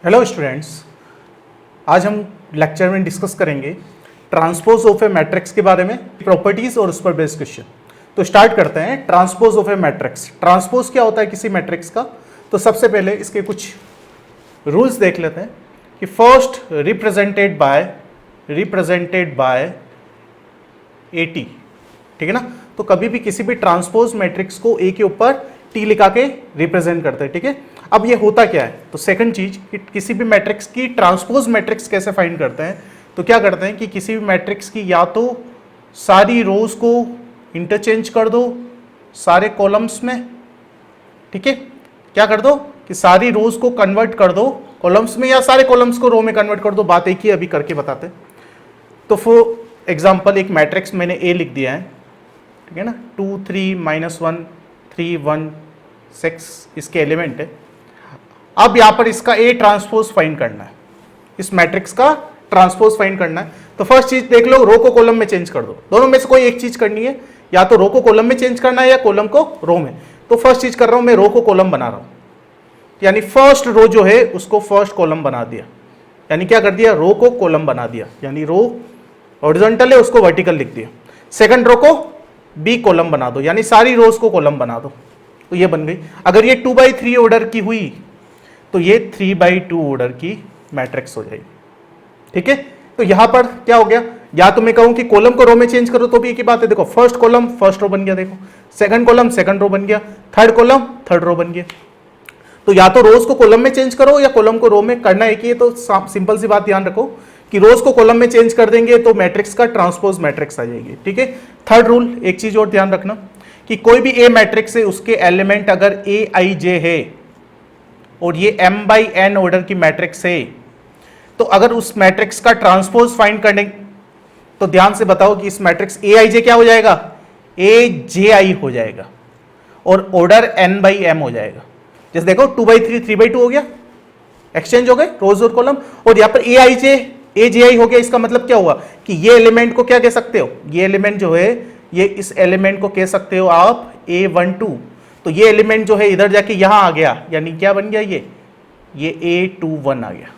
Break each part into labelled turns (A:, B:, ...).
A: Hello students, आज हम lecture में डिस्कस करेंगे ट्रांसपोज ऑफ ए मैट्रिक्स के बारे में, प्रॉपर्टीज और उस पर बेस्ड क्वेश्चन। तो स्टार्ट करते हैं। Transpose of A matrix, transpose क्या होता है किसी मैट्रिक्स का। तो सबसे पहले इसके कुछ रूल्स देख लेते हैं कि फर्स्ट रिप्रेजेंटेड बाय एटी, ठीक है ना। तो कभी भी किसी भी ट्रांसपोज मैट्रिक्स को ए के ऊपर टी लिखा के रिप्रेजेंट करते हैं, ठीक है। अब ये होता क्या है, तो सेकंड चीज कि किसी भी मैट्रिक्स की ट्रांसपोज मैट्रिक्स कैसे फाइंड करते हैं। तो क्या करते हैं कि किसी भी मैट्रिक्स की या तो सारी रोज को इंटरचेंज कर दो सारे कॉलम्स में, ठीक है। क्या कर दो कि सारी रोज को कन्वर्ट कर दो कॉलम्स में, या सारे कॉलम्स को रो में कन्वर्ट कर दो। बात एक ही अभी करके बताते हैं। तो फॉर एग्जाम्पल एक मैट्रिक्स मैंने ए लिख दिया है, ठीक है ना। 2 3 -1 3 1 6 इसके एलिमेंट है। अब यहां पर इसका ए ट्रांसपोज फाइंड करना है, इस मैट्रिक्स का ट्रांसपोज फाइंड करना है। तो फर्स्ट चीज देख लो, रो को कॉलम में चेंज कर दो। दोनों में से कोई एक चीज करनी है, या तो रो को कॉलम में चेंज करना है या कॉलम को रो में। तो फर्स्ट चीज कर रहा हूं मैं, रो को कॉलम बना रहा हूं, यानी फर्स्ट रो जो है उसको फर्स्ट कॉलम बना दिया। यानी क्या कर दिया, रो को कॉलम बना दिया, यानी रो हॉरिजॉन्टल है उसको वर्टिकल लिख दिया। सेकंड रो को बी कॉलम बना दो, यानी सारी रोज को कॉलम बना दो। तो ये बन गई। अगर ये 2/3 ऑर्डर की हुई तो ये 3/2 ऑर्डर की मैट्रिक्स हो जाएगी, ठीक है। तो यहां पर क्या हो गया, या तो मैं कहूं कि कॉलम को रो में चेंज करो तो भी एक ही बात है। देखो फर्स्ट कॉलम फर्स्ट रो बन गया, देखो सेकंड कॉलम सेकंड रो बन गया, थर्ड कॉलम थर्ड रो बन गया। तो या तो रोज को कॉलम में चेंज करो या कॉलम को रो में, करना एक ही है। तो सिंपल सी बात ध्यान रखो कि रोज को कॉलम में चेंज कर देंगे तो मैट्रिक्स का ट्रांसपोज मैट्रिक्स आ जाएगी, ठीक है। थर्ड रूल, एक चीज और ध्यान रखना कि कोई भी ए मैट्रिक्स है उसके एलिमेंट अगर ए आई जे है और ये m/n ऑर्डर की मैट्रिक्स है, तो अगर उस मैट्रिक्स का ट्रांसपोज फाइंड करने, तो ध्यान से बताओ कि इस मैट्रिक्स ए आई जे क्या हो जाएगा, ए जे आई हो जाएगा और ऑर्डर n/m हो जाएगा। जैसे देखो 2/3 3/2 हो गया, एक्सचेंज हो गए रोज और कॉलम। और यहां पर ए जे आई हो गया। इसका मतलब क्या हुआ कि ये एलिमेंट को क्या कह सकते हो, ये एलिमेंट जो है ये इस एलिमेंट को कह सकते हो आप A12। तो ये एलिमेंट जो है इधर जाके यहां आ गया, यानी क्या बन गया, ये A21 आ गया।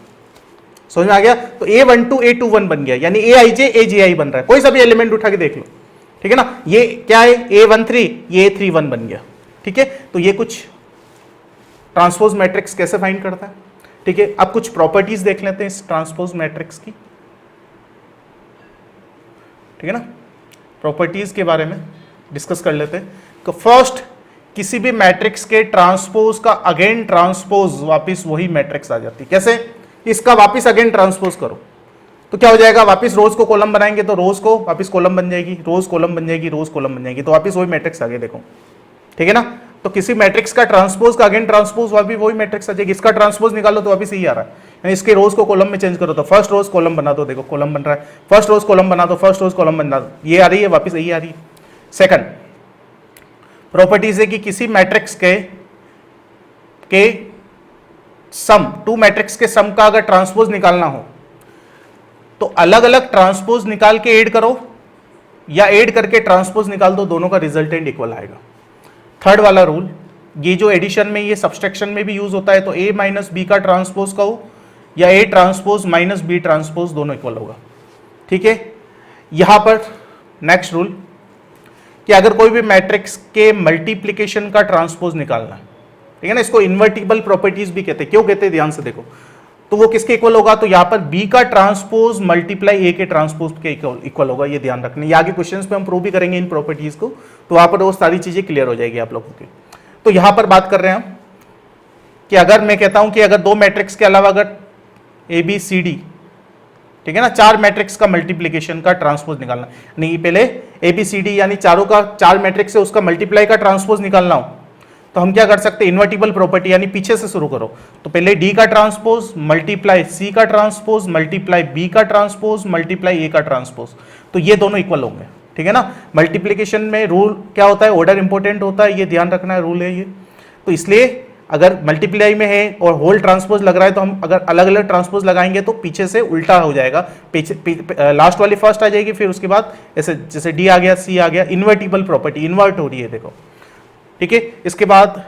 A: समझ में आ गया। तो A12 A21 बन गया, यानी AIJ AJI बन रहा है। कोई सा भी एलिमेंट उठा के देख लो, ठीक है ना। ये क्या है A13, ये A31 बन गया, ठीक है। तो ये कुछ ट्रांसपोज मैट्रिक्स कैसे फाइंड करता है, ठीक है। अब कुछ प्रॉपर्टीज देख लेते हैं इस ट्रांसपोज मैट्रिक्स की, ठीक है ना। प्रॉपर्टीज के बारे में डिस्कस कर लेते हैं। तो फर्स्ट, किसी भी मैट्रिक्स के ट्रांसपोज का अगेन ट्रांसपोज वापस वही मैट्रिक्स आ जाती है। कैसे, इसका वापस अगेन ट्रांसपोज करो तो क्या हो जाएगा, वापस रोज को कॉलम बनाएंगे तो रोज को वापस कॉलम बन जाएगी, रोज कॉलम बन जाएगी, रोज कॉलम बन जाएगी, तो वापस वही मैट्रिक्स आ गया, देखो, ठीक है ना। तो किसी मैट्रिक्स का ट्रांसपोज का अगेन ट्रांसपोज वापस वही मैट्रिक्स आ जाएगी। इसका ट्रांसपोज निकालो तो वापस यही आ रहा है, यानी इसके रोज को कॉलम में चेंज करो तो फर्स्ट रोज कॉलम बना दो, देखो कॉलम बन रहा है। फर्स्ट रोज कॉलम बना दो, फर्स्ट रोज कॉलम बना दो, ये आ रही है, वापस यही आ रही है। सेकंड प्रॉपर्टीज है कि किसी मैट्रिक्स के सम, टू मैट्रिक्स के सम का अगर ट्रांसपोज निकालना हो तो अलग अलग ट्रांसपोज निकाल के ऐड करो या ऐड करके ट्रांसपोज निकाल दो, दोनों का रिजल्टेंट इक्वल आएगा। थर्ड वाला रूल, ये जो एडिशन में, ये सब्सट्रैक्शन में भी यूज होता है। तो a माइनस बी का ट्रांसपोज कहो या a transpose minus B transpose, दोनों इक्वल होगा, ठीक है। यहां पर नेक्स्ट रूल कि अगर कोई भी मैट्रिक्स के मल्टीप्लिकेशन का ट्रांसपोज निकालना है, ठीक है ना, इसको इन्वर्टिबल प्रॉपर्टीज भी कहते हैं। क्यों कहते हैं, ध्यान से देखो। तो वो किसके इक्वल होगा, तो यहां पर b का ट्रांसपोज मल्टीप्लाई a के ट्रांसपोज के इक्वल होगा। ये ध्यान रखना, ये आगे क्वेश्चंस पे हम प्रूव भी करेंगे इन प्रॉपर्टीज को, तो वहां पर वो सारी चीजें क्लियर हो जाएगी आप लोगों की। तो यहां पर बात कर रहे हैं हम कि अगर मैं कहता हूं कि अगर दो मैट्रिक्स के अलावा अगर ABCD, ठीक है ना, चार मैट्रिक्स का मल्टीप्लिकेशन का ट्रांसपोज निकालना, नहीं पहले ABCD यानी चारों का, चार मैट्रिक्स है उसका मल्टीप्लाई का ट्रांसपोज निकालना हो तो हम क्या कर सकते हैं, इन्वर्टिबल प्रॉपर्टी, यानी पीछे से शुरू करो। तो पहले D का ट्रांसपोज मल्टीप्लाई C का ट्रांसपोज मल्टीप्लाई B का ट्रांसपोज मल्टीप्लाई A का ट्रांसपोज, तो ये दोनों इक्वल होंगे, ठीक है ना। मल्टीप्लिकेशन में रूल क्या होता है, ऑर्डर इंपॉर्टेंट होता है, ये ध्यान रखना है, रूल है ये। तो इसलिए अगर मल्टीप्लाई में है और होल ट्रांसपोज लग रहा है तो हम अगर अलग अलग ट्रांसपोज लगाएंगे तो पीछे से उल्टा हो जाएगा, पीछे लास्ट वाली फर्स्ट आ जाएगी, फिर उसके बाद ऐसे जैसे डी आ गया, सी आ गया, इन्वर्टिबल प्रॉपर्टी, इन्वर्ट हो रही है, देखो, ठीक है। इसके बाद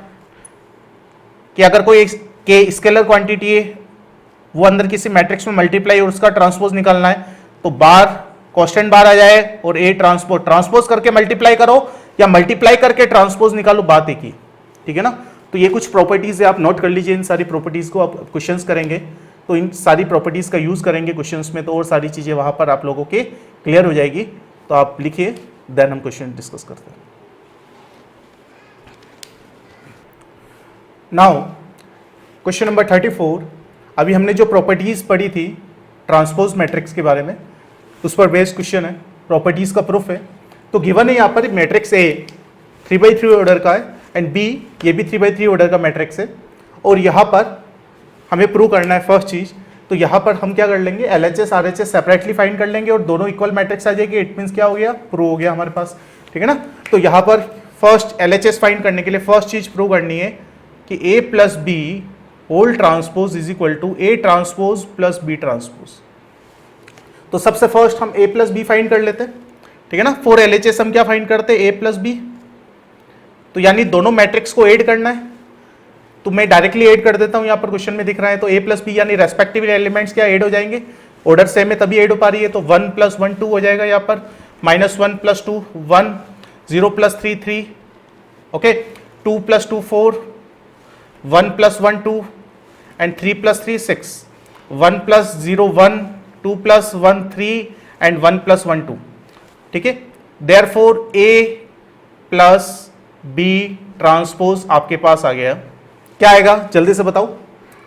A: कि अगर कोई के स्केलर क्वांटिटी है वो अंदर किसी मैट्रिक्स में मल्टीप्लाई और उसका ट्रांसपोज निकालना है, तो बार कांस्टेंट बार आ जाए और ए ट्रांसपोज, ट्रांसपोज करके मल्टीप्लाई करो या मल्टीप्लाई करके ट्रांसपोज निकालो, बात एक ही, ठीक है ना। तो ये कुछ प्रॉपर्टीज है, आप नोट कर लीजिए इन सारी प्रॉपर्टीज को। आप क्वेश्चंस करेंगे तो इन सारी प्रॉपर्टीज का यूज करेंगे क्वेश्चंस में, तो और सारी चीजें वहां पर आप लोगों के क्लियर हो जाएगी। तो आप लिखिए, देन हम क्वेश्चन डिस्कस करते हैं। नाउ क्वेश्चन नंबर 34, अभी हमने जो प्रॉपर्टीज पढ़ी थी ट्रांसपोज मैट्रिक्स के बारे में, उस पर बेस्ड क्वेश्चन है, प्रॉपर्टीज का प्रूफ है। तो गिवन है यहाँ पर मैट्रिक्स ए 3/3 ऑर्डर का है एंड बी ये भी 3/3 ऑर्डर का मैट्रिक्स है, और यहाँ पर हमें प्रूव करना है फर्स्ट चीज। तो यहाँ पर हम क्या कर लेंगे, LHS RHS सेपरेटली फाइंड कर लेंगे और दोनों इक्वल मैट्रिक्स आ जाएगी। इट मीन्स क्या हो गया, प्रूव हो गया हमारे पास, ठीक है ना। तो यहाँ पर फर्स्ट LHS फाइंड करने के लिए फर्स्ट चीज प्रूव करनी है कि A plus B whole transpose is equal to A transpose plus B transpose. तो सबसे फर्स्ट हम A प्लस बी फाइंड कर लेते हैं, ठीक है ना। फॉर LHS हम क्या फाइंड करते हैं, A प्लस बी, तो यानी दोनों मैट्रिक्स को ऐड करना है। तो मैं डायरेक्टली ऐड कर देता हूं, यहाँ पर क्वेश्चन में दिख रहा है। तो A प्लस बी यानी रेस्पेक्टिव एलिमेंट्स क्या ऐड हो जाएंगे, ऑर्डर सेम है तभी ऐड हो पा रही है। तो 1 + 1 2 हो जाएगा यहाँ पर, -1 + 2 1, 0 + 3 3, ओके, 2 + 2 4, 1 + 1 2 एंड 3 + 3 6, 1 + 0 1, 2 + 1 3 एंड 1 + 1 2, ठीक है। Therefore A plus B transpose आपके पास आ गया। क्या आएगा जल्दी से बताओ।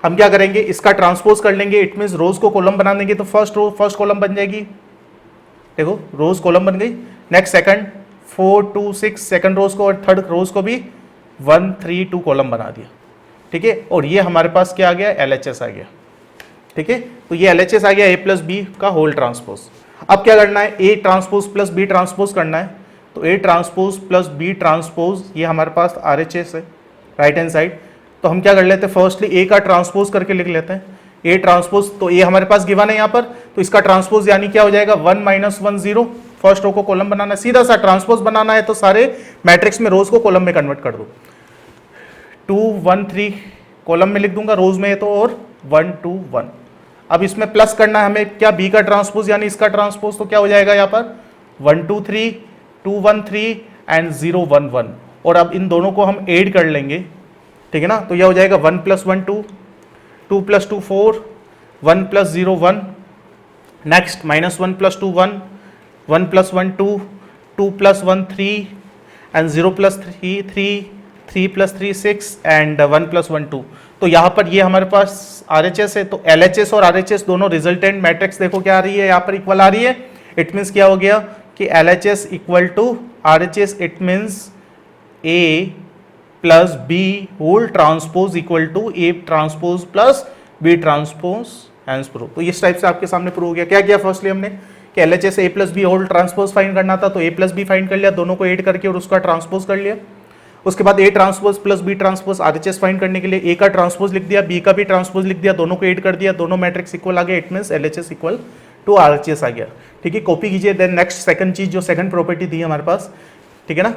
A: हम क्या करेंगे, इसका ट्रांसपोज कर लेंगे, इट मींस रोज को कॉलम बना देंगे। तो फर्स्ट रो फर्स्ट कॉलम बन जाएगी, देखो रोज कॉलम बन गई। नेक्स्ट सेकंड 4 2 6 सेकंड रोज को, और थर्ड रोज को भी 1 3 2 कॉलम बना दिया, ठीक है। और ये हमारे पास क्या आ गया, LHS आ गया, ठीक है। तो ये LHS आ गया A प्लस बी का होल ट्रांसपोज। अब क्या करना है, A transpose plus B transpose करना है। तो A transpose plus B transpose ये हमारे पास RHS है राइट हैंड साइड। तो हम क्या कर लेते हैं, फर्स्टली A का ट्रांसपोज करके लिख लेते हैं। A ट्रांसपोज, तो A हमारे पास गिवन है यहाँ पर, तो इसका ट्रांसपोज यानी क्या हो जाएगा, 1 - 1 0। फर्स्ट रो को कॉलम बनाना है, सीधा सा ट्रांसपोज बनाना है, तो सारे मैट्रिक्स में रोज को कॉलम में कन्वर्ट कर दो। 2 1 3 कॉलम में लिख दूंगा, रोज में है तो, और 1 2 1। अब इसमें प्लस करना है हमें क्या, B का ट्रांसपोज यानी इसका ट्रांसपोज। तो क्या हो जाएगा यहाँ पर 1 2 3 2 1 3 एंड 0 1 1। और अब इन दोनों को हम ऐड कर लेंगे, ठीक है ना। तो यह हो जाएगा 1 + 1 2, 2 + 2 4, 1 + 0 1, नेक्स्ट -1 + 2 1, 1 + 1 2, 2 + 1 3 एंड 0 + 3 3, 3 + 3 6 एंड 1 + 1 2। तो यहाँ पर ये हमारे पास RHS है। तो LHS और RHS दोनों रिजल्टेंट मैट्रिक्स देखो क्या आ रही है, यहाँ पर इक्वल आ रही है। इट मीन्स क्या हो गया कि LHS = RHS, it means A plus B whole transpose equal to A transpose plus B transpose, hence prove. तो इस टाइप से आपके सामने प्रूव हो गया। क्या किया फर्स्टली हमने कि LHS A plus B whole transpose find करना था, तो A प्लस बी फाइंड कर लिया, दोनों को ऐड करके और उसका ट्रांसपोज कर लिया। उसके बाद A transpose plus B transpose RHS find करने के लिए A का ट्रांसपोज लिख दिया, B का भी ट्रांसपोज लिख दिया, दोनों को ऐड कर दिया, दोनों मैट्रिक्स इक्वल आ गया। इट मींस LHS = RHS आ गया, ठीक है। कॉपी कीजिए। देन नेक्स्ट सेकंड चीज, जो सेकंड प्रॉपर्टी थी हमारे पास, ठीक है ना,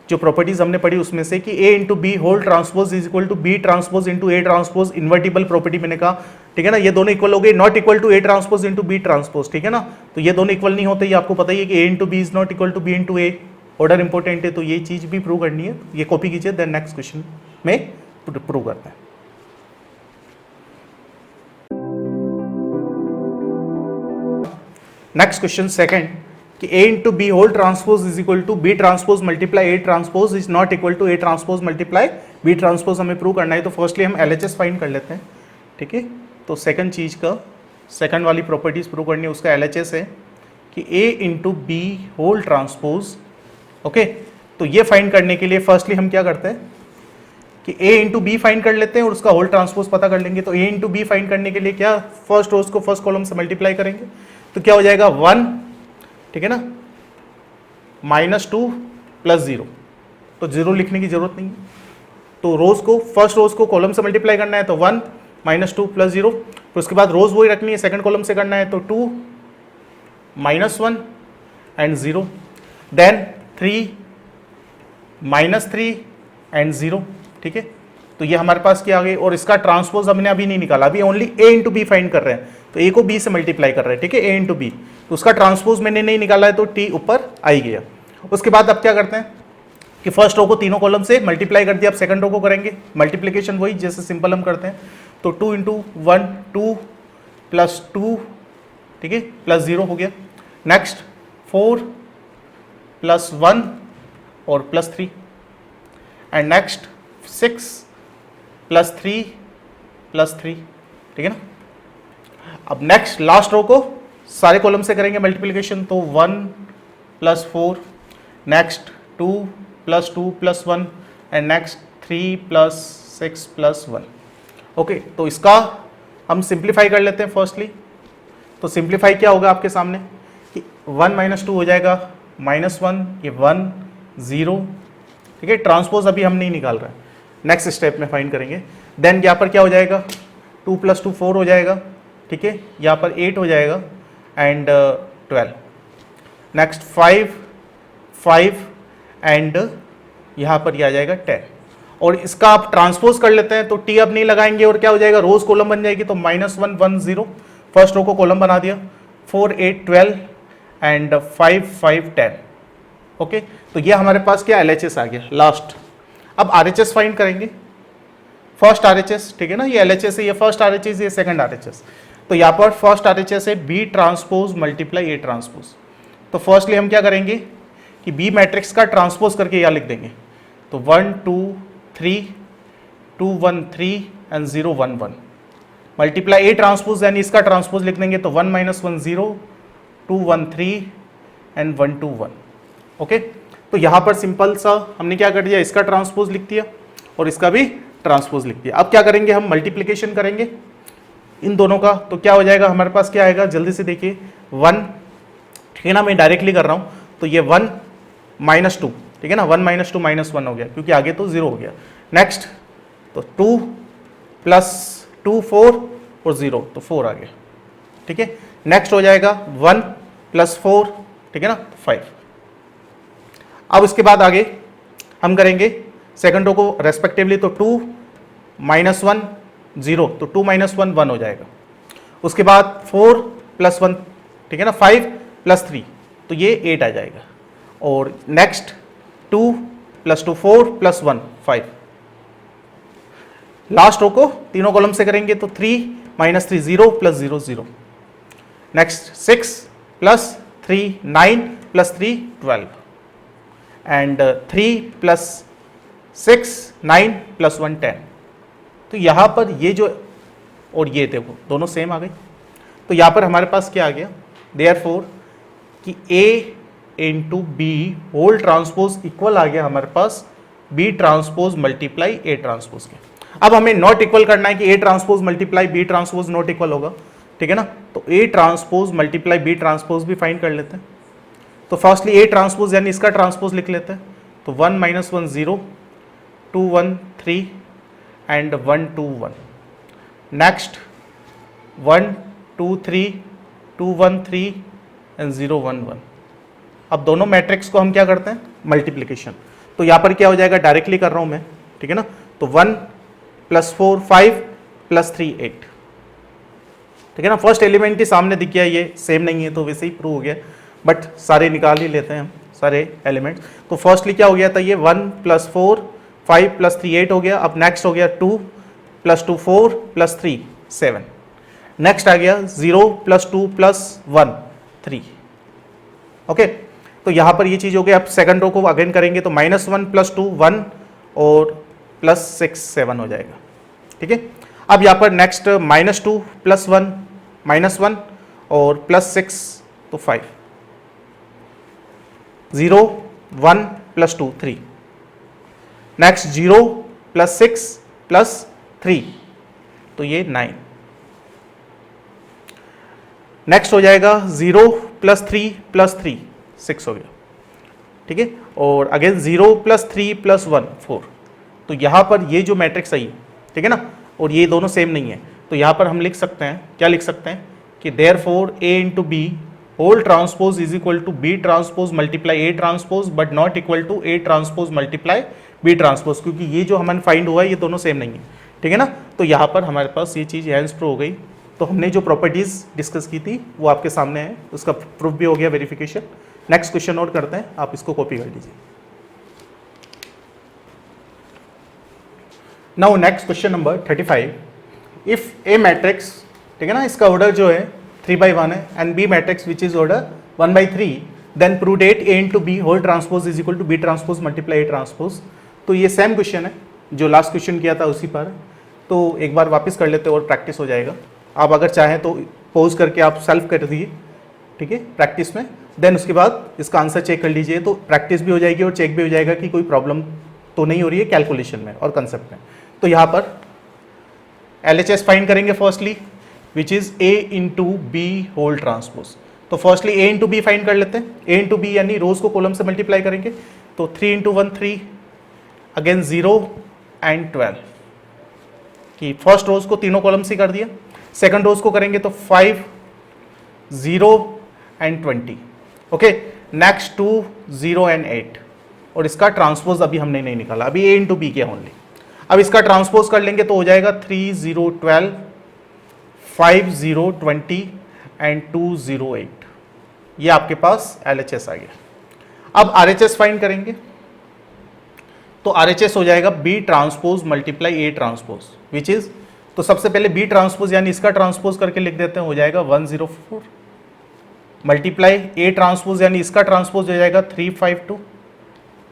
A: जो प्रॉपर्टीज हमने पढ़ी उसमें से कि A × B whole transpose is equal to B transpose into A transpose, invertible property मैंने कहा, ठीक है ना। ये दोनों इक्वल हो गए, not equal to A transpose into B transpose, ठीक है ना। तो ये दोनों इक्वल नहीं होते, ये आपको पता ही है कि A × B is not equal to B × A। Order important है, तो ये चीज भी प्रूव करनी है, ये कॉपी कीजिए। देन नेक्स्ट क्वेश्चन में प्रूव करते हैं। नेक्स्ट क्वेश्चन सेकंड कि A × B whole transpose is equal to B transpose multiply A transpose is not equal to A transpose multiply B transpose हमें प्रूव करना है। तो फर्स्टली हम LHS फाइंड कर लेते हैं, ठीक है। तो सेकंड चीज का सेकंड वाली प्रॉपर्टीज प्रूव करनी है, उसका LHS है कि A × B whole transpose, okay. तो ये फाइंड करने के लिए फर्स्टली हम क्या करते हैं कि A × B फाइंड कर लेते हैं और उसका होल ट्रांसपोज पता कर लेंगे। तो A × B फाइंड करने के लिए क्या, फर्स्ट रोज को फर्स्ट कॉलम से मल्टीप्लाई करेंगे, तो क्या हो जाएगा 1, ठीक है ना, -2 + 0। तो 0 लिखने की जरूरत नहीं है, तो रोज को फर्स्ट रोज को कॉलम से मल्टीप्लाई करना है, तो 1 -2 + 0। फिर उसके बाद रोज वही रखनी है, सेकंड कॉलम से करना है, तो 2 -1 एंड 0, देन 3 -3 एंड 0, ठीक है। तो ये हमारे पास क्या आ गई, और इसका ट्रांसपोज हमने अभी नहीं निकाला, अभी ओनली ए इंटू बी फाइंड कर रहे हैं, तो ए को बी से मल्टीप्लाई कर रहे हैं, ठीक है, ए इंटू बी, तो उसका ट्रांसपोज मैंने नहीं निकाला है, तो टी ऊपर आ ही गया। उसके बाद अब क्या करते हैं कि फर्स्ट रो को तीनों कॉलम से मल्टीप्लाई कर दिया, अब सेकंड रो को करेंगे मल्टीप्लीकेशन, वही जैसे सिंपल हम करते हैं, तो 2 इंटू 1 2 प्लस 2, ठीक है, प्लस 0 हो गया। नेक्स्ट 4 प्लस 1 और plus 3, and next 6 plus 3 plus 3, ठीक है ना। अब नेक्स्ट लास्ट रो को सारे कॉलम से करेंगे मल्टीप्लिकेशन, तो 1 plus 4, next 2 plus 2 plus 1, and next 3 plus 6 plus 1। Okay, तो इसका हम सिंप्लीफाई कर लेते हैं फर्स्टली। तो सिंप्लीफाई क्या होगा आपके सामने कि 1 माइनस 2 हो जाएगा -1, ये 1 0, ठीक है, ट्रांसपोज अभी हम नहीं निकाल रहे हैं, नेक्स्ट स्टेप में फाइंड करेंगे। देन यहाँ पर क्या हो जाएगा, 2 प्लस 2 4 हो जाएगा, ठीक है, यहाँ पर 8 हो जाएगा, एंड 12, नेक्स्ट 5 5, एंड यहाँ पर ये आ जाएगा 10, और इसका आप ट्रांसपोज कर लेते हैं, तो टी अब नहीं लगाएंगे और क्या हो जाएगा, रोज कॉलम बन जाएगी, तो -1 1 0, फर्स्ट रो को कॉलम बना दिया, 4 8 12, एंड 5 5 10। ओके, तो ये हमारे पास क्या LHS आ गया लास्ट। अब RHS फाइंड करेंगे, फर्स्ट RHS, ठीक है ना, ये LHS है, ये फर्स्ट RHS, ये सेकंड RHS। तो यहाँ पर फर्स्ट RHS है B transpose multiply A transpose. तो फर्स्टली हम क्या करेंगे कि B मैट्रिक्स का ट्रांसपोज करके यहाँ लिख देंगे, तो 1 2 3 2 1 3 एंड 0 1 1, मल्टीप्लाई A ट्रांसपोज यानी इसका ट्रांसपोज लिख देंगे, तो 1 -1 0 2 1 3 एंड 1 2 1। ओके, तो यहाँ पर सिंपल सा हमने क्या कर दिया, इसका ट्रांसपोज लिख दिया और इसका भी ट्रांसपोज लिख दिया। अब क्या करेंगे, हम मल्टीप्लिकेशन करेंगे इन दोनों का, तो क्या हो जाएगा हमारे पास, क्या आएगा जल्दी से देखिए, 1, ठीक है ना, मैं डायरेक्टली कर रहा हूँ, तो ये 1 -2, ठीक है ना, 1 -2 -1 हो गया, क्योंकि आगे तो 0 हो गया। नेक्स्ट तो 2 प्लस 2 4 और 0, तो 4 आ गया, ठीक है। नेक्स्ट हो जाएगा 1 प्लस 4, ठीक है ना, 5। अब इसके बाद आगे हम करेंगे सेकंड रो को रेस्पेक्टिवली, तो 2 -1 0, तो 2 -1 1 हो जाएगा। उसके बाद 4 प्लस 1, ठीक है ना, 5 प्लस 3, तो ये 8 आ जाएगा। और next 2 plus 2 4 plus 1 5। Last row को तीनों कॉलम से करेंगे, तो 3 -3 0 plus 0 0। Next 6 plus 3 9 plus 3 12, and 3 plus 6 9 plus 1 10। तो यहाँ पर ये जो, और ये देखो दोनों सेम आ गई, तो यहाँ पर हमारे पास क्या आ गया, देयरफॉर कि A into B whole transpose equal आ गया हमारे पास B transpose multiply A transpose के। अब हमें नॉट इक्वल करना है कि A transpose multiply B transpose not equal होगा, ठीक है ना, तो A transpose multiply B transpose भी फाइंड कर लेते हैं। तो फर्स्टली A ट्रांसपोज यानी इसका ट्रांसपोज लिख लेते हैं, तो 1 -1 0 2 1 3 एंड 1 2 1। Next 1 2 3 2 1 3 and 0 1 1। अब दोनों मैट्रिक्स को हम क्या करते हैं, मल्टीप्लिकेशन। तो यहाँ पर क्या हो जाएगा, डायरेक्टली कर रहा हूँ मैं, ठीक है ना, तो 1 प्लस 4 5 प्लस 3 8, ठीक है ना। फर्स्ट एलिमेंट ही सामने दिख गया, ये सेम नहीं है तो वैसे ही प्रूव हो गया, बट सारे निकाल ही लेते हैं हम सारे एलिमेंट। तो फर्स्टली क्या हो गया था, ये 1 प्लस 4 5 प्लस 3 8 हो गया। अब नेक्स्ट हो गया 2 प्लस 2 4 प्लस 3 7। नेक्स्ट आ गया 0 प्लस 2 प्लस 1 3। ओके, तो यहाँ पर ये चीज़ हो गई। अब सेकंड रो को अगेन करेंगे, तो -1 प्लस 2 1 और प्लस 6 7 हो जाएगा, ठीक है। अब यहाँ पर नेक्स्ट -2 प्लस 1 -1 और प्लस 6, तो 5 0 1 प्लस 2 3। नेक्स्ट 0 प्लस 6 प्लस 3, तो ये 9। नेक्स्ट हो जाएगा 0 प्लस 3 प्लस 3 6 हो गया, ठीक है। और अगेन 0 प्लस 3 प्लस 1 4। तो यहाँ पर ये जो मैट्रिक्स आई है, ठीक है ना, और ये दोनों सेम नहीं है, तो यहाँ पर हम लिख सकते हैं, क्या लिख सकते हैं कि therefore A into B whole transpose is equal to B transpose multiply A transpose but not equal to A transpose multiply B transpose, क्योंकि ये जो हमारे फाइंड हुआ है ये दोनों सेम नहीं है, ठीक है ना। तो यहाँ पर हमारे पास ये चीज़ हैंस प्रूव हो गई। तो हमने जो प्रॉपर्टीज़ डिस्कस की थी वो आपके सामने है, उसका प्रूफ भी हो गया, वेरिफिकेशन। नेक्स्ट क्वेश्चन नोट करते हैं, आप इसको कॉपी कर लीजिए। Now next question number 35, if A matrix, ठीक है ना, इसका ऑर्डर जो है 3/1 है, and B matrix which is order 1/3, then prove that A into B whole transpose is equal to B transpose multiply A transpose. तो ये सेम क्वेश्चन है जो लास्ट क्वेश्चन किया था उसी पर, तो एक बार वापस कर लेते और प्रैक्टिस हो जाएगा। आप अगर चाहें तो पॉज करके आप सेल्फ कर दीजिए, ठीक है, प्रैक्टिस में, देन उसके बाद इसका आंसर चेक कर लीजिए, तो प्रैक्टिस भी हो जाएगी और चेक भी हो जाएगा कि कोई प्रॉब्लम तो नहीं हो रही है कैलकुलेशन में और कंसेप्ट में। तो यहाँ पर LHS फाइंड करेंगे firstly, which is A into B whole transpose. तो firstly A into B find कर लेते हैं। A इंटू बी यानी रोज को कॉलम से मल्टीप्लाई करेंगे, तो 3 इंटू 1 3, अगेन 0 एंड 12 कि फर्स्ट रोज को तीनों कॉलम से कर दिया। सेकंड रोज को करेंगे तो 5 0 एंड 20, ओके। नेक्स्ट 2 0 एंड 8, और इसका ट्रांसपोज अभी हमने नहीं निकाला, अभी A इंटू बी किया ओनली। अब इसका ट्रांसपोज कर लेंगे तो हो जाएगा 3 0 12, 5 0 20 एंड 2 0 8। ये आपके पास LHS आ गया। अब RHS फाइंड करेंगे, तो RHS हो जाएगा B transpose multiply A transpose, which is, तो सबसे पहले B ट्रांसपोज यानी इसका ट्रांसपोज करके लिख देते हैं, हो जाएगा 104, मल्टीप्लाई A ट्रांसपोज यानी इसका ट्रांसपोज हो जाएगा 352,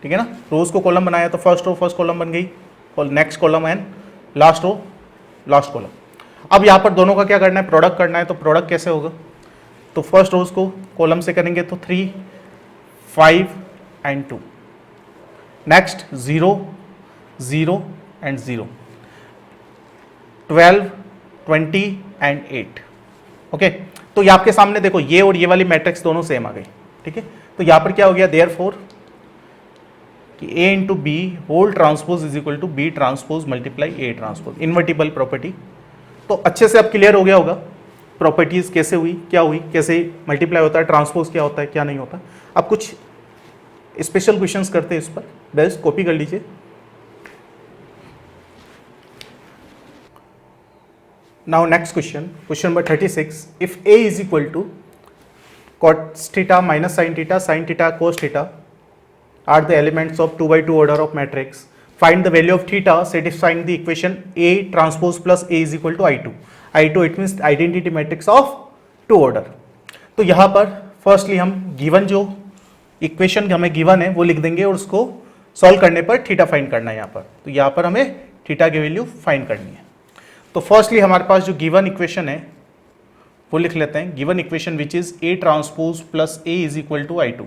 A: ठीक है ना। रोज को कॉलम बनाया तो फर्स्ट रो फर्स्ट कॉलम बन गई, और next column and last row last column. अब यहाँ पर दोनों का क्या करना है, प्रोडक्ट करना है। तो प्रोडक्ट कैसे होगा, तो फर्स्ट रोज को कॉलम से करेंगे तो 3 5 and 2, next 0 0 and 0, 12 20 and 8, okay. तो ये आपके सामने देखो, ये और ये वाली मैट्रिक्स दोनों सेम आ गई, ठीक है। तो यहाँ पर क्या हो गया, देयरफॉर कि A into B whole transpose is equal to B transpose multiply A transpose, invertible property. तो अच्छे से अब क्लियर हो गया होगा प्रॉपर्टीज कैसे हुई, क्या हुई, कैसे मल्टीप्लाई होता है, ट्रांसपोज क्या होता है, क्या नहीं होता। अब कुछ स्पेशल क्वेश्चंस करते हैं इस पर, बेस्ट कॉपी कर लीजिए। Now next question, question number 36, if A is equal to cos theta minus sine theta cos theta are the elements of 2/2 order of matrix, find the value of theta satisfying the equation A transpose plus A is equal to I2 it means identity matrix of 2 order। तो यहाँ पर firstly हम given जो equation हमें given है वो लिख देंगे और उसको सॉल्व करने पर थीटा फाइंड करना है यहाँ पर। तो यहाँ पर हमें थीटा की वैल्यू फाइंड करनी है। तो फर्स्टली हमारे पास जो गिवन इक्वेशन है वो लिख लेते हैं, given equation which is A transpose plus A is equal to I2।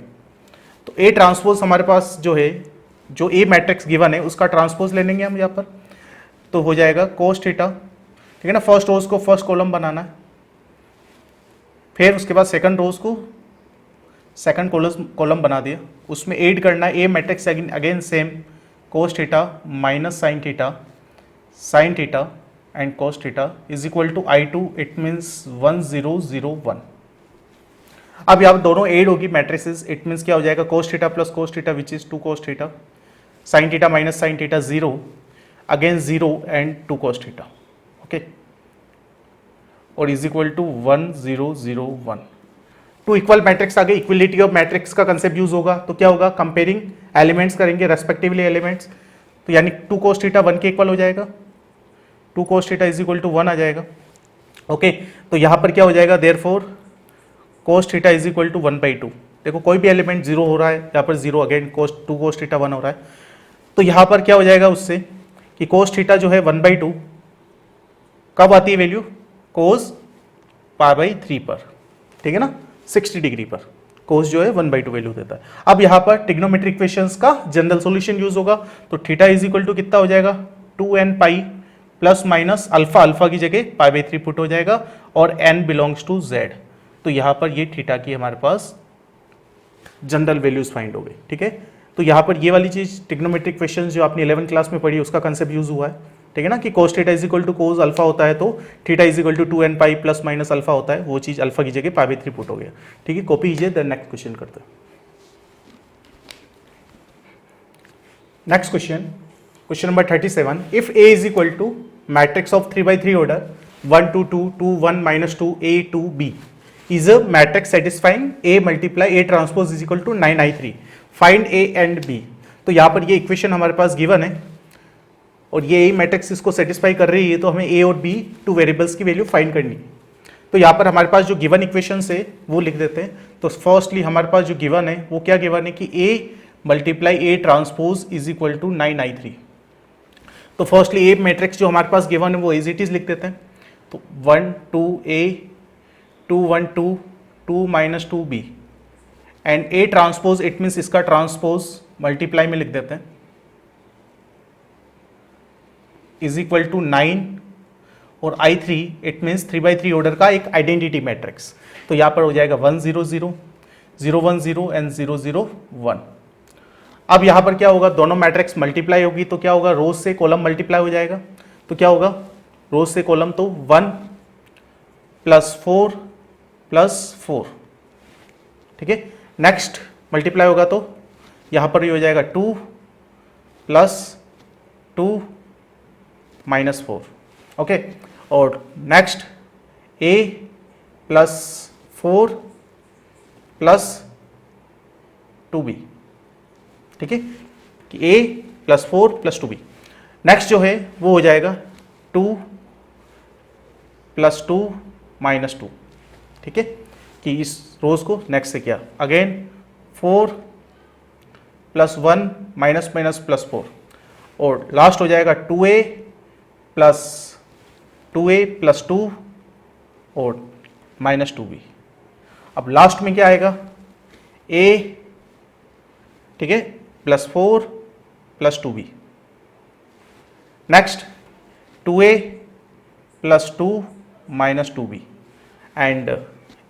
A: तो A ट्रांसपोज हमारे पास जो है, जो A मैट्रिक्स गिवन है उसका ट्रांसपोज ले लेंगे हम यहाँ पर, तो हो जाएगा cos थीटा, ठीक है ना। फर्स्ट रोज को फर्स्ट कॉलम बनाना है, फिर उसके बाद सेकंड रोज को सेकंड कॉलम बना दिया, उसमें ऐड करना है A matrix again same cos theta minus sine theta and cos theta is equal to I2 it means 1001। अब यहाँ दोनों एड होगी मैट्रिसेस, इट मीन्स क्या हो जाएगा, cos theta plus cos theta which is 2 cos theta, sin theta minus sin theta 0, again 0 and 2 cos theta, okay, और is equal to 1001। Two equal matrix आ गए, इक्वलिटी ऑफ मैट्रिक्स का concept use होगा। तो क्या होगा, कंपेयरिंग एलिमेंट्स करेंगे respectively elements, तो यानी 2 cos थीटा 1 के इक्वल हो जाएगा, 2 cos theta is equal to 1 आ जाएगा, ओके। तो यहाँ पर क्या हो जाएगा, therefore cos theta is equal to 1/2। देखो कोई भी एलिमेंट 0 हो रहा है, यहाँ पर 0, अगेन 2 cos थीटा 1 हो रहा है। तो यहाँ पर क्या हो जाएगा उससे कि cos थीटा जो है 1/2 कब आती है वैल्यू, cos π/3 पर, ठीक है ना, 60 डिग्री पर cos जो है 1/2 वैल्यू देता है। अब यहाँ पर ट्रिग्नोमेट्रिक इक्वेशंस का जनरल सॉल्यूशन यूज होगा, तो थीटा इज इक्वल टू कितना हो जाएगा, 2n pi plus minus alpha की जगह π/3 पुट हो जाएगा, और n बिलोंग्स टू z। तो यहाँ पर ये थीटा की हमारे पास जनरल वैल्यूज फाइंड हो गई, ठीक है। तो यहाँ पर ये वाली चीज ट्रिग्नोमेट्रिक इक्वेशंस जो आपने 11th क्लास में पढ़ी उसका कंसेप्ट यूज हुआ है, ठीक है ना, कि cos theta is equal to cos alpha होता है, तो theta is equal to 2n pi plus minus alpha होता है, वो चीज अल्फा की जगह π/3 पुट हो गया, ठीक है। कॉपी कीजिए, देन नेक्स्ट क्वेश्चन करते हैं। Next question, question number 37, if A is equal to matrix of 3x3 order 1 2 2 2 1 -2 A 2 B is a matrix satisfying A multiply A transpose is equal to 9I3, find A and B। तो यहाँ पर ये equation हमारे पास given है और ये A matrix इसको satisfy कर रही है, तो हमें A और B टू वेरिएबल्स की वैल्यू फाइंड करनी है। तो यहाँ पर हमारे पास जो गिवन इक्वेशन है वो लिख देते हैं। तो फर्स्टली हमारे पास जो गिवन है वो क्या गिवन है कि A multiply A transpose is equal to 9I3। तो फर्स्टली A मैट्रिक्स जो हमारे पास गिवन है वो एज इट इज लिख देते हैं। तो 1 2 A 2 1 2 2 -2 B and A transpose it means इसका ट्रांसपोज मल्टीप्लाई में लिख देते हैं इज इक्वल टू 9 और I3 it means 3x3 order का एक आइडेंटिटी मैट्रिक्स। तो यहाँ पर हो जाएगा 1 0 0 0 1 0 एंड 0 0 1। अब यहाँ पर क्या होगा, दोनों मैट्रिक्स मल्टीप्लाई होगी तो क्या होगा, रोज से कॉलम मल्टीप्लाई हो जाएगा। तो क्या होगा, रोज से कॉलम तो 1 +4 +4, ठीक है। नेक्स्ट मल्टीप्लाई होगा तो यहाँ पर ये हो जाएगा 2 + 2 -4, ओके। और नेक्स्ट A +4 + 2B, ठीक है, कि A +4 + 2B। नेक्स्ट जो है वो हो जाएगा 2 + 2 -2, ठीक है, कि इस रोज को नेक्स्ट से किया अगेन 4 + 1 -4 और लास्ट हो जाएगा 2A + 2 और -2B। अब लास्ट में क्या आएगा, A, ठीक है, +4 + 2B। Next 2A + 2 -2B and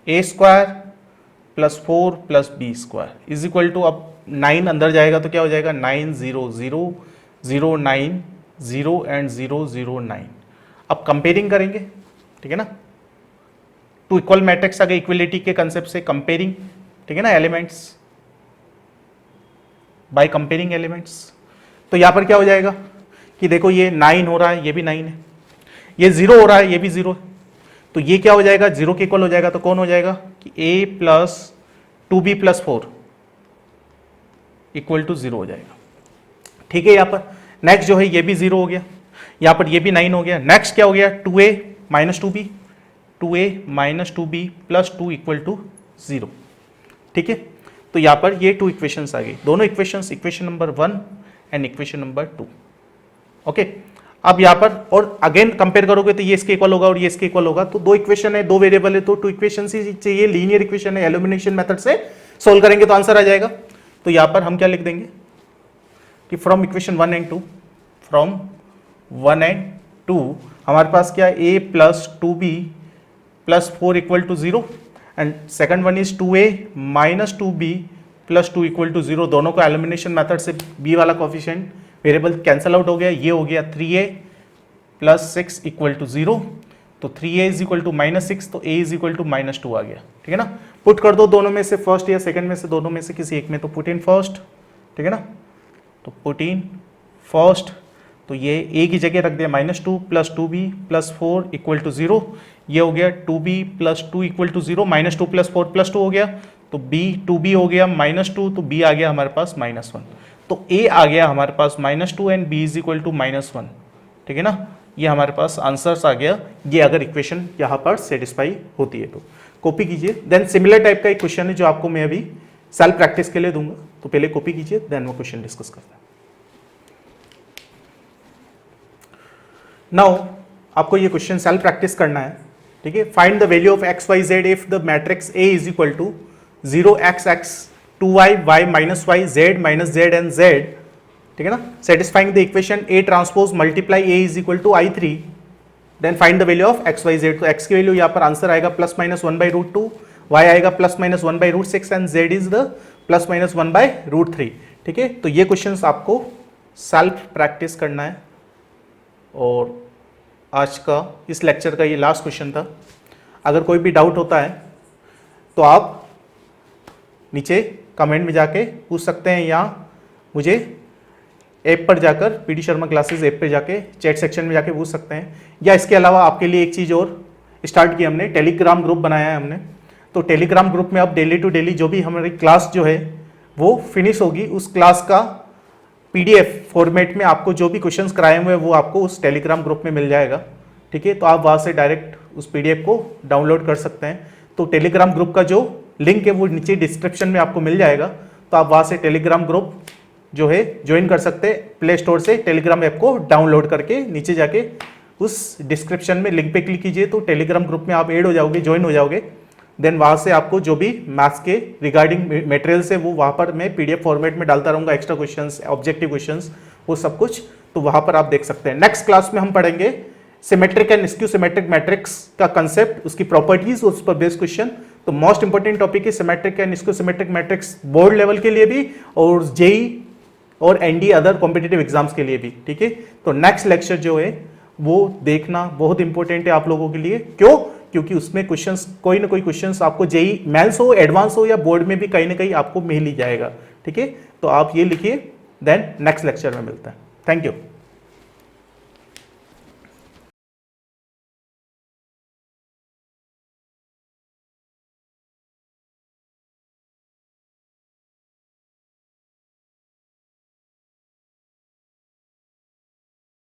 A: A² + 4 + B² is equal to, अब 9 अंदर जाएगा तो क्या हो जाएगा 9 0 0 0 9 0 एंड 0 0 9। अब कंपेयरिंग करेंगे, ठीक है ना, टू इक्वल मैट्रिक्स आ गए इक्वलिटी के कंसेप्ट से, कंपेयरिंग, ठीक है ना, एलिमेंट्स बाय कंपेयरिंग एलिमेंट्स। तो यहां पर क्या हो जाएगा कि देखो ये 9 हो रहा है, ये भी 9 है, ये 0 हो रहा है, ये भी 0 है, तो ये क्या हो जाएगा 0 के इक्वल हो जाएगा। तो कौन हो जाएगा कि A + 2B + 4 = 0 हो जाएगा, ठीक है। यहां पर नेक्स्ट जो है ये भी 0 हो गया, यहां पर ये भी 9 हो गया। नेक्स्ट क्या हो गया 2A - 2B 2A - 2B + 2 = 0, ठीक है। तो यहां पर ये 2 इक्वेशंस आ गई, दोनों equations, equation number 1 and equation number 2, okay. अब यहां पर और अगेन कंपेयर करोगे तो ये इसके इक्वल होगा और ये इसके इक्वल होगा। तो 2 इक्वेशन है, 2 वेरिएबल है, तो 2 इक्वेशन ही चाहिए, लीनियर इक्वेशन है, एलिमिनेशन मेथड से सोल्व करेंगे तो आंसर आ जाएगा। तो यहां पर हम क्या लिख देंगे कि from equation 1 and 2, from 1 and 2 हमारे पास क्या A + 2B + 4 = 0 and second one is 2A - 2B + 2 = 0। दोनों को एलिमिनेशन मेथड से B वाला कोफिशिएंट वेरिएबल कैंसल आउट हो गया, ये हो गया 3A + 6 = 0। तो 3A = -6, तो A = -2 आ गया, ठीक है ना। पुट कर दो दोनों में से, फर्स्ट या सेकंड में से, दोनों में से किसी एक में, तो पुट इन फर्स्ट, ठीक है ना। तो पुट इन फर्स्ट, तो ये A की जगह रख दिया -2 + 2B + 4 = 0। ये हो गया 2B + 2 = 0, -2 + 4 + 2 हो गया, तो B 2B हो गया -2, तो B आ गया हमारे पास -1। तो A आ गया हमारे पास -2 एंड B = -1, ठीक है ना। ये हमारे पास आंसर्स आ गया, ये अगर इक्वेशन यहाँ पर सेटिस्फाई होती है तो कॉपी कीजिए। देन सिमिलर टाइप का एक क्वेश्चन है जो आपको मैं अभी सेल्फ प्रैक्टिस के लिए दूंगा, तो पहले कॉपी कीजिए, देन वो क्वेश्चन डिस्कस करते हैं। नाउ आपको ये क्वेश्चन सेल्फ प्रैक्टिस करना है, ठीक है। Find the value of x y z if the matrix A = 0 x x 2y y - y z - z and z, ठीक है ना, satisfying the equation A transpose multiply A = I3, then find the value of x y z। तो x की value यहाँ पर answer आएगा ±1/√2, y आएगा ±1/√6 and z is the ±1/√3, ठीक है। तो ये क्वेश्चंस आपको सेल्फ प्रैक्टिस करना है और आज का इस लेक्चर का ये लास्ट क्वेश्चन था। अगर कोई भी डाउट होता है तो आप नीचे कमेंट में जाके पूछ सकते हैं या मुझे ऐप पर जाकर, पीडी शर्मा क्लासेस ऐप पे जाके चैट सेक्शन में जाके पूछ सकते हैं। या इसके अलावा आपके लिए एक चीज़ और स्टार्ट की हमने, टेलीग्राम ग्रुप बनाया है हमने। तो टेलीग्राम ग्रुप में आप डेली टू डेली जो भी हमारी क्लास जो है वो फिनिश होगी, उस क्लास का पीडीएफ फॉर्मेट में आपको जो भी क्वेश्चंस कराए हुए हैं वो आपको उस टेलीग्राम ग्रुप में मिल जाएगा। ठीक है, तो आप वहाँ से डायरेक्ट उस पीडीएफ को डाउनलोड कर सकते हैं। तो टेलीग्राम ग्रुप का जो लिंक है वो नीचे डिस्क्रिप्शन में आपको मिल जाएगा, तो आप वहाँ से टेलीग्राम ग्रुप जो है ज्वाइन कर सकते हैं। प्ले स्टोर से टेलीग्राम ऐप को डाउनलोड करके नीचे जाके उस डिस्क्रिप्शन में लिंक पे क्लिक कीजिए, तो टेलीग्राम ग्रुप में आप ऐड हो जाओगे, ज्वाइन हो जाओगे। देन वहाँ से आपको जो भी मैथ्स के रिगार्डिंग मटेरियल्स है वो वहाँ पर मैं पीडीएफ फॉर्मेट में डालता रहूँगा, एक्स्ट्रा क्वेश्चंस, ऑब्जेक्टिव क्वेश्चंस, वो सब कुछ, तो वहाँ पर आप देख सकते हैं। नेक्स्ट क्लास में हम पढ़ेंगे symmetric and skew symmetric matrix का कंसेप्ट, उसकी प्रॉपर्टीज, उस पर बेस्ड क्वेश्चन। तो मोस्ट इंपॉर्टेंट टॉपिक है symmetric and skew symmetric matrix, board level के लिए भी और जेई और एनडी अदर कॉम्पिटिटिव एग्जाम्स के लिए भी। ठीक है, तो नेक्स्ट लेक्चर जो है वो देखना बहुत इंपॉर्टेंट है आप लोगों के लिए। क्यों? क्योंकि उसमें क्वेश्चंस, कोई ना कोई क्वेश्चंस आपको जेई मेंस हो, एडवांस हो या बोर्ड में भी कहीं ना कहीं आपको मिल ही जाएगा। ठीक है, तो आप ये लिखिए, देन नेक्स्ट लेक्चर में मिलता है। Thank you.